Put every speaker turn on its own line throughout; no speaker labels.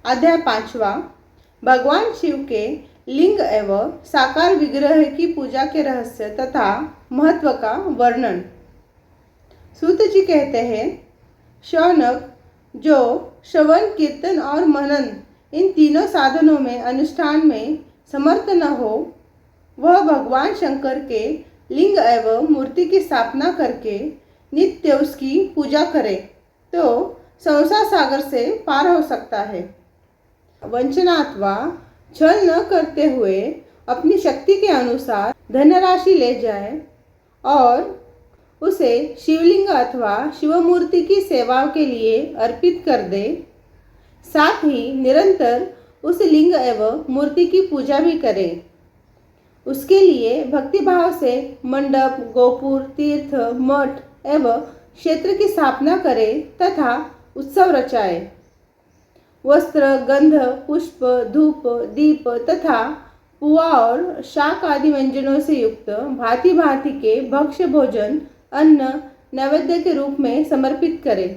अध्याय 5वां, भगवान शिव के लिंग एवं साकार विग्रह की पूजा के रहस्य तथा महत्व का वर्णन। सूत जी कहते हैं, शौनक, जो श्रवण, कीर्तन और मनन इन तीनों साधनों में अनुष्ठान में समर्थ न हो, वह भगवान शंकर के लिंग एवं मूर्ति की स्थापना करके नित्य उसकी पूजा करे तो संसार सागर से पार हो सकता है। वंचना अथवा छल न करते हुए अपनी शक्ति के अनुसार धनराशि ले जाए और उसे शिवलिंग अथवा शिवमूर्ति की सेवा के लिए अर्पित कर दे। साथ ही निरंतर उस लिंग एवं मूर्ति की पूजा भी करे। उसके लिए भक्तिभाव से मंडप, गोपुर, तीर्थ, मठ एवं क्षेत्र की स्थापना करे तथा उत्सव रचाए। वस्त्र, गंध, पुष्प, धूप, दीप तथा पुआ और शाक आदि व्यंजनों से युक्त भांति भांति के भक्ष्य भोजन अन्न नैवेद्य के रूप में समर्पित करे।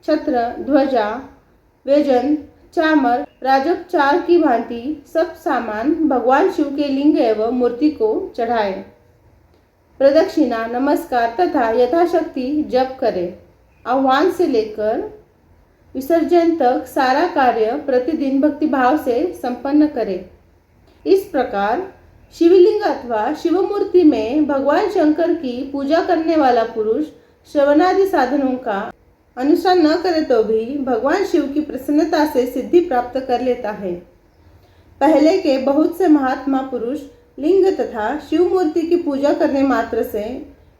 छत्र, ध्वजा, व्यंजन, चामर, राजोपचार की भांति सब सामान भगवान शिव के लिंग एवं मूर्ति को चढ़ाए। प्रदक्षिणा, नमस्कार तथा यथाशक्ति जप करे। आह्वान से लेकर विसर्जन तक सारा कार्य प्रतिदिन भक्तिभाव से संपन्न करे। इस प्रकार शिवलिंग अथवा शिवमूर्ति में भगवान शंकर की पूजा करने वाला पुरुष श्रवणादि साधनों का अनुष्ठान न करे तो भी भगवान शिव की प्रसन्नता से सिद्धि प्राप्त कर लेता है। पहले के बहुत से महात्मा पुरुष लिंग तथा शिव मूर्ति की पूजा करने मात्र से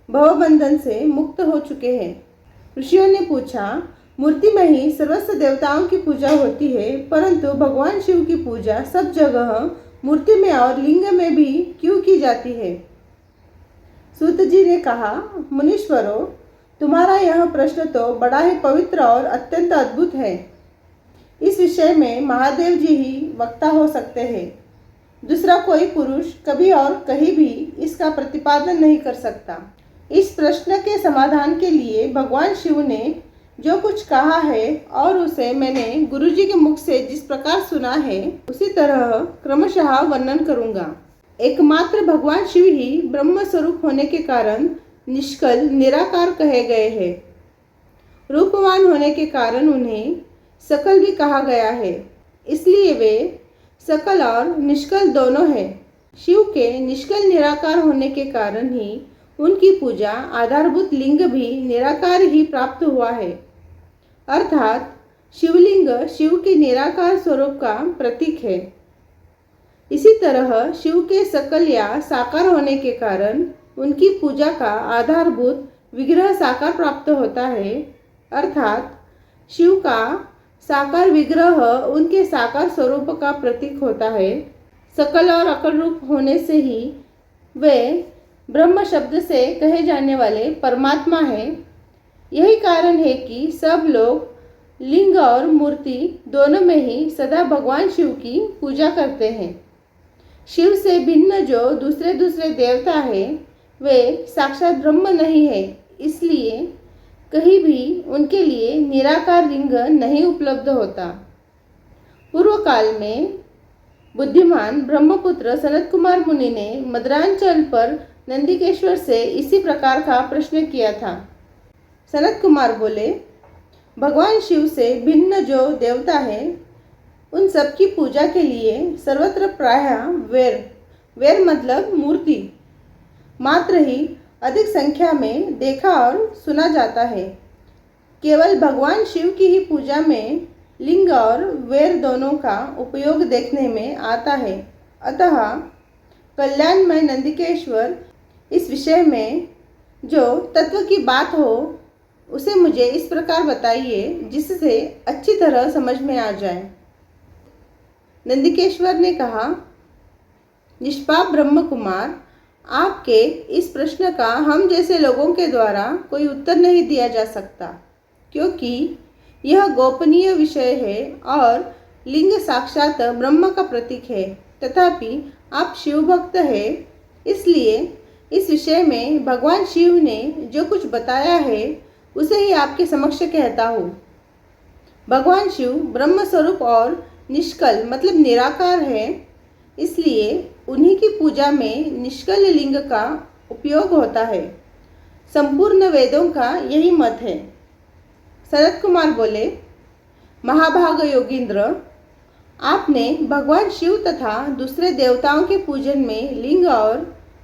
भवबंधन से मुक्त हो चुके हैं। ऋषियों ने पूछा, मूर्ति में ही सर्वस्व देवताओं की पूजा होती है, परंतु भगवान शिव की पूजा सब जगह मूर्ति में और लिंग में भी क्यों की जाती है? सूत जी ने कहा, मुनीश्वरों, तुम्हारा यह प्रश्न तो बड़ा ही पवित्र और अत्यंत अद्भुत है। इस विषय में महादेव जी ही वक्ता हो सकते हैं। दूसरा कोई पुरुष कभी और कहीं भी इसका प्रतिपादन नहीं कर सकता। इस प्रश्न के समाधान के लिए भगवान शिव ने जो कुछ कहा है और उसे मैंने गुरुजी के मुख से जिस प्रकार सुना है, उसी तरह क्रमशः वर्णन करूंगा। एकमात्र भगवान शिव ही ब्रह्म स्वरूप होने के कारण निष्कल, निराकार कहे गए हैं। रूपवान होने के कारण उन्हें सकल भी कहा गया है, इसलिए वे सकल और निष्कल दोनों हैं। शिव के निष्कल निराकार होने के कारण ही उनकी पूजा आधारभूत लिंग भी निराकार ही प्राप्त हुआ है, अर्थात शिवलिंग शिव के निराकार स्वरूप का प्रतीक है। इसी तरह शिव के सकल या साकार होने के कारण उनकी पूजा का आधारभूत विग्रह साकार प्राप्त होता है, अर्थात शिव का साकार विग्रह उनके साकार स्वरूप का प्रतीक होता है। सकल और अकल रूप होने से ही वे ब्रह्म शब्द से कहे जाने वाले परमात्मा है। यही कारण है कि सब लोग लिंग और मूर्ति दोनों में ही सदा भगवान शिव की पूजा करते हैं। शिव से भिन्न जो दूसरे दूसरे देवता है, वे साक्षात ब्रह्म नहीं है, इसलिए कहीं भी उनके लिए निराकार लिंग नहीं उपलब्ध होता। पूर्व काल में बुद्धिमान ब्रह्मपुत्र सनत कुमार मुनि ने मद्रांचल पर नंदिकेश्वर से इसी प्रकार का प्रश्न किया था। सनत कुमार बोले, भगवान शिव से भिन्न जो देवता है, उन सब की पूजा के लिए सर्वत्र प्रायः वेर मतलब मूर्ति मात्र ही अधिक संख्या में देखा और सुना जाता है। केवल भगवान शिव की ही पूजा में लिंग और वेर दोनों का उपयोग देखने में आता है। अतः कल्याणमय नंदिकेश्वर, इस विषय में जो तत्व की बात हो उसे मुझे इस प्रकार बताइए जिससे अच्छी तरह समझ में आ जाए। नंदिकेश्वर ने कहा, निष्पाप ब्रह्म कुमार, आपके इस प्रश्न का हम जैसे लोगों के द्वारा कोई उत्तर नहीं दिया जा सकता, क्योंकि यह गोपनीय विषय है और लिंग साक्षात ब्रह्म का प्रतीक है। तथापि आप शिव भक्त हैं, इसलिए इस विषय में भगवान शिव ने जो कुछ बताया है उसे ही आपके समक्ष कहता हूँ। भगवान शिव ब्रह्म स्वरूप और निष्कल मतलब निराकार है, इसलिए उन्हीं की पूजा में निष्कल लिंग का उपयोग होता है। संपूर्ण वेदों का यही मत है। शरद कुमार बोले, महाभाग योगींद्र, आपने भगवान शिव तथा दूसरे देवताओं के पूजन में लिंग और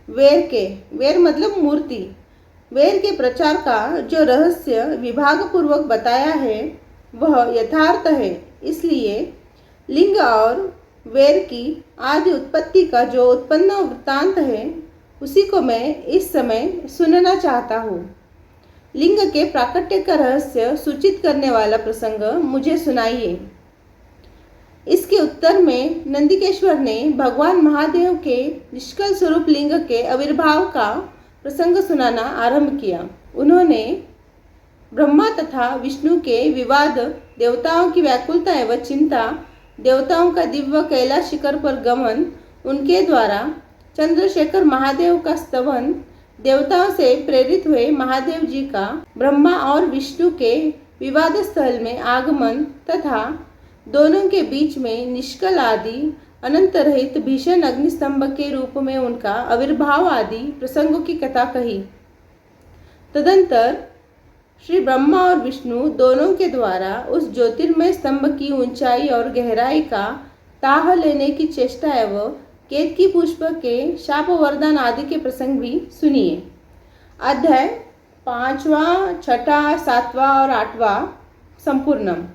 वेर मतलब मूर्ति, वेर के प्रचार का जो रहस्य विभाग पूर्वक बताया है वह यथार्थ है। इसलिए लिंग और वेर की आदि उत्पत्ति का जो उत्पन्न वृत्तांत है उसी को मैं इस समय सुनना चाहता हूँ। लिंग के प्राकट्य का रहस्य सूचित करने वाला प्रसंग मुझे सुनाइए। इसके उत्तर में नंदिकेश्वर ने भगवान महादेव के निष्कल स्वरूप लिंग के आविर्भाव का प्रसंग सुनाना आरंभ किया। उन्होंने ब्रह्मा तथा विष्णु के विवाद, देवताओं की व्याकुलता एवं चिंता, देवताओं का दिव्य कैलाश शिखर पर गमन, उनके द्वारा चंद्रशेखर महादेव का स्तवन, देवताओं से प्रेरित हुए महादेव जी का ब्रह्मा और विष्णु के विवाद स्थल में आगमन तथा दोनों के बीच में निष्कल आदि अनंत रहित भीषण अग्निस्तंभ के रूप में उनका आविर्भाव आदि प्रसंगों की कथा कही। तदंतर श्री ब्रह्मा और विष्णु दोनों के द्वारा उस ज्योतिर्मय स्तंभ की ऊंचाई और गहराई का ताह लेने की चेष्टा एवं केतकी पुष्प के शाप वरदान आदि के प्रसंग भी सुनिए। अध्याय 5वां, 6वां, 7वां और 8वां संपूर्णम।